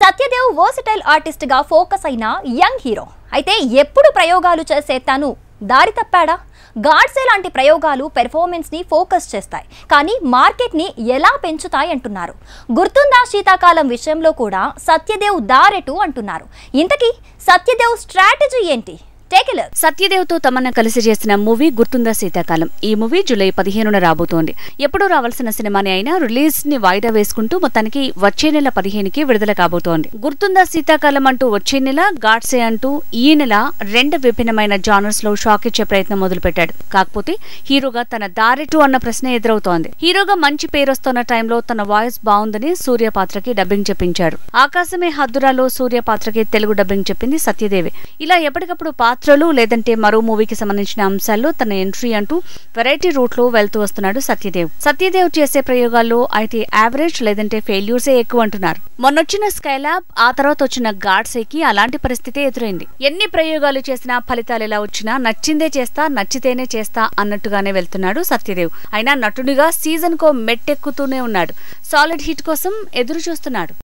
Satyadev versatile artist గా focus అయిన young hero అయితే ఎప్పుడు ప్రయోగాలు చేసే తను దారి తప్పాడా? గాడ్సే లాంటి ప్రయోగాలు పెర్ఫార్మెన్స్ ని ఫోకస్ చేస్తాయి, కానీ మార్కెట్ ని ఎలా పెంచుతాయి అంటున్నారు. గుర్తుందా శీతాకాలం విషయంలో కూడా సత్యదేవ్ దారెటు అంటున్నారు. ఇంతకీ సత్యదేవ్ స్ట్రాటజీ ఏంటి? సత్యదేవ్ తో తమన్నా కలిసి చేసిన మూవీ గుర్తుందా శీతాకాలం. ఈ మూవీ జూలై 15న రాబోతోంది. ఎప్పుడూ రావాల్సిన సినిమాని అయినా రిలీజ్ ని వాయిదా వేసుకుంటూ మొత్తానికి వచ్చే నెల 15కి విడుదల కాబోతోంది. గుర్తుందా శీతాకాలం అంటూ వచ్చే నెల, గాడ్సే అంటూ ఈ నెల రెండు విభిన్నమైన జానర్స్ లో షాక్ ఇచ్చే ప్రయత్నం మొదలుపెట్టాడు. కాకపోతే హీరోగా తన దారెటు అన్న ప్రశ్న ఎదురవుతోంది. హీరోగా మంచి పేరొస్తున్న టైంలో తన వాయిస్ బాగుందని సూర్య పాత్రకి డబ్బింగ్ చెప్పించాడు. ఆకాశమే హద్దురాలో సూర్య పాత్రకి తెలుగు డబ్బింగ్ చెప్పింది సత్యదేవే. ఇలా ఎప్పటికప్పుడు పాత్రలు లేదంటే మరో మూవీకి సంబంధించిన అంశాల్లో తన ఎంట్రీ అంటూ వెరైటీ రూట్ లో వెళ్తూ వస్తున్నాడు సత్యదేవ్. సత్యదేవ్ చేసే ప్రయోగాల్లో అయితే యావరేజ్ లేదంటే ఫెయిల్యూర్సే ఎక్కువ అంటున్నారు. మొన్నొచ్చిన స్కైలాబ్, ఆ తర్వాత వచ్చిన గాడ్సేకి అలాంటి పరిస్థితే ఎదురైంది. ఎన్ని ప్రయోగాలు చేసినా ఫలితాలు ఎలా వచ్చినా నచ్చిందే చేస్తా, నచ్చితేనే చేస్తా అన్నట్టుగానే వెళ్తున్నాడు సత్యదేవ్. అయినా నటుడిగా సీజన్ కో మెట్టెక్కుతూనే ఉన్నాడు. సాలిడ్ హిట్ కోసం ఎదురు చూస్తున్నాడు.